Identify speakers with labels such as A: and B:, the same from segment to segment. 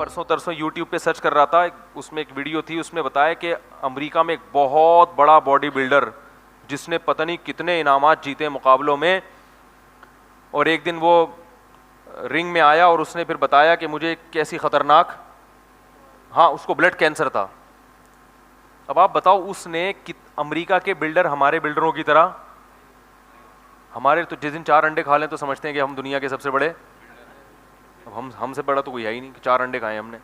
A: پرسوں ترسوں یوٹیوب پہ سرچ کر رہا تھا, اس میں ایک ویڈیو تھی, اس میں بتایا کہ امریکہ میں ایک بہت بڑا باڈی بلڈر جس نے پتہ نہیں کتنے انعامات جیتے مقابلوں میں, اور ایک دن وہ رنگ میں آیا اور اس نے پھر بتایا کہ مجھے کیسی خطرناک, ہاں اس کو بلڈ کینسر تھا. اب آپ بتاؤ اس نے امریکہ کے بلڈر ہمارے بلڈروں کی طرح, ہمارے تو جس دن 4 انڈے کھا لیں تو سمجھتے ہیں کہ ہم دنیا کے سب سے بڑے, اب ہم سے بڑا تو کوئی ہے ہی نہیں کہ 4 انڈے کھائے ہم نے.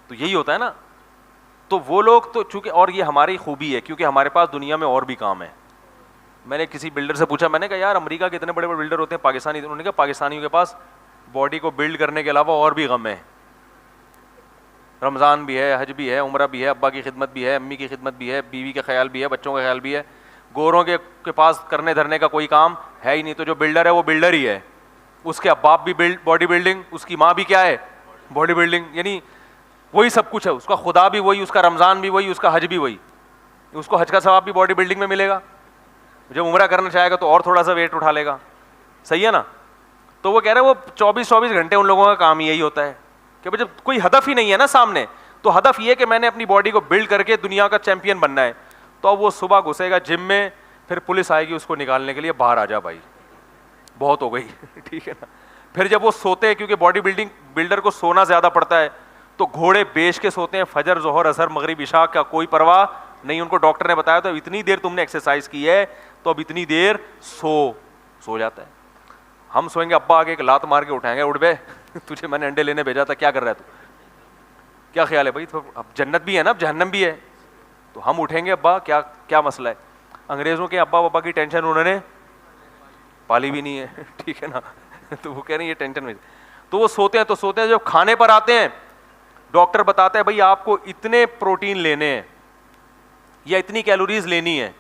A: تو یہی ہوتا ہے نا. تو وہ لوگ تو چونکہ, اور یہ ہماری خوبی ہے کیونکہ ہمارے پاس دنیا میں اور بھی کام ہے. میں نے کسی بلڈر سے پوچھا, میں نے کہا یار امریکہ کے اتنے بڑے بڑے بلڈر ہوتے ہیں پاکستانی, انہوں نے کہا پاکستانیوں کے پاس باڈی کو بلڈ کرنے کے علاوہ اور بھی غم ہے. رمضان بھی ہے, حج بھی ہے, عمرہ بھی ہے, ابا کی خدمت بھی ہے, امی کی خدمت بھی ہے, بیوی کا خیال بھی ہے, بچوں کا خیال بھی ہے. گوروں کے پاس کرنے دھرنے کا کوئی کام ہے ہی نہیں. تو جو بلڈر ہے وہ بلڈر ہی ہے, اس کے باپ بھی باڈی بلڈنگ, اس کی ماں بھی کیا ہے باڈی بلڈنگ, یعنی وہی سب کچھ ہے. اس کا خدا بھی وہی, اس کا رمضان بھی وہی, اس کا حج بھی وہی. اس کو حج کا ثواب بھی باڈی بلڈنگ میں ملے گا. جب عمرہ کرنا چاہے گا تو اور تھوڑا سا ویٹ اٹھا لے گا. صحیح ہے نا. تو وہ کہہ رہے ہیں وہ 24 گھنٹے ان لوگوں کا کام یہی ہوتا ہے کہ جب کوئی ہدف ہی نہیں ہے نا سامنے, تو ہدف یہ کہ میں نے اپنی باڈی کو بلڈ کر کے دنیا کا چیمپئن بننا ہے. تو اب وہ صبح گھسے گا جم میں, پھر پولیس آئے گی اس کو نکالنے کے لیے, باہر آ جا بھائی بہت ہو گئی. ٹھیک ہے نا. پھر جب وہ سوتے ہیں, کیونکہ باڈی بلڈر کو سونا زیادہ پڑتا ہے, تو گھوڑے بیچ کے سوتے ہیں, فجر ظہر عصر مغرب عشاء کا کوئی پرواہ نہیں. ان کو ڈاکٹر نے بتایا تو اتنی دیر تم نے ایکسرسائز کی ہے تو اب اتنی دیر سو جاتا ہے. ہم سوئیں گے, ابا آگے ایک لات مار کے اٹھائیں گے, اٹھ بے تجھے میں نے انڈے لینے بھیجا تھا, کیا کر رہا ہے تو, کیا خیال ہے بھائی, اب جنت بھی ہے نا, اب جہنم بھی ہے. تو ہم اٹھیں گے, ابا کیا مسئلہ ہے. انگریزوں کے ابا ابا کی ٹینشن انہوں نے پالی بھی نہیں ہے. ٹھیک ہے نا. تو وہ کہہ رہے ہیں یہ ٹینشن میں, تو وہ سوتے ہیں. تو سوتے ہیں, جب کھانے پر آتے ہیں ڈاکٹر بتاتا ہے بھائی آپ کو اتنے پروٹین لینے ہیں یا اتنی کیلوریز لینی ہے,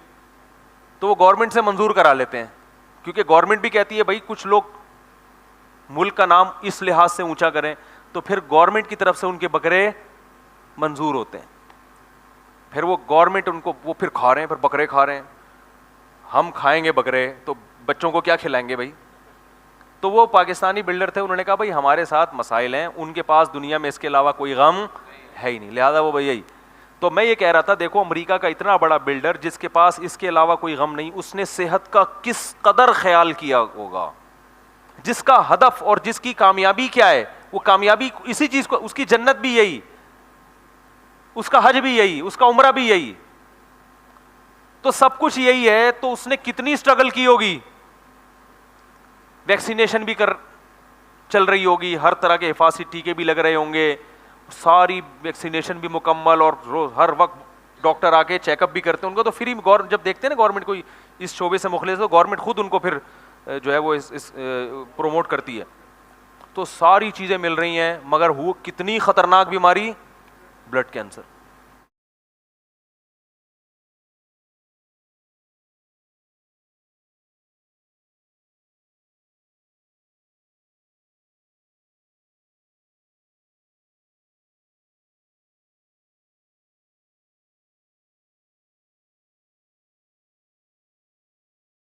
A: تو وہ گورنمنٹ سے منظور کرا لیتے ہیں, کیونکہ گورنمنٹ بھی کہتی ہے بھائی کچھ لوگ ملک کا نام اس لحاظ سے اونچا کریں, تو پھر گورنمنٹ کی طرف سے ان کے بکرے منظور ہوتے ہیں. پھر وہ گورنمنٹ ان کو وہ پھر کھا رہے ہیں, پھر بکرے کھا رہے ہیں. ہم کھائیں گے بکرے تو بچوں کو کیا کھلائیں گے بھائی. تو وہ پاکستانی بلڈر تھے, انہوں نے کہا بھائی ہمارے ساتھ مسائل ہیں, ان کے پاس دنیا میں اس کے علاوہ کوئی غم ہے ہی نہیں, لہٰذا وہ بھائی یہی. تو میں یہ کہہ رہا تھا دیکھو امریکہ کا اتنا بڑا بلڈر جس کے پاس اس کے علاوہ کوئی غم نہیں, اس نے صحت کا کس قدر خیال کیا ہوگا. جس کا ہدف اور جس کی کامیابی کیا ہے, وہ کامیابی اسی چیز کو, اس کی جنت بھی یہی, اس کا حج بھی یہی, اس کا عمرہ بھی یہی, تو سب کچھ یہی ہے. تو اس نے کتنی اسٹرگل کی ہوگی. ویکسینیشن بھی چل رہی ہوگی, ہر طرح کے حفاظتی ٹیکے بھی لگ رہے ہوں گے, ساری ویکسینیشن بھی مکمل, اور ہر وقت ڈاکٹر آ کے چیک اپ بھی کرتے ہیں ان کو. تو فری جب دیکھتے ہیں نا گورنمنٹ کوئی اس شعبے سے مخلص, تو گورنمنٹ خود ان کو پھر جو ہے وہ پروموٹ کرتی ہے. تو ساری چیزیں مل رہی ہیں, مگر کتنی خطرناک بیماری, بلڈ کینسر.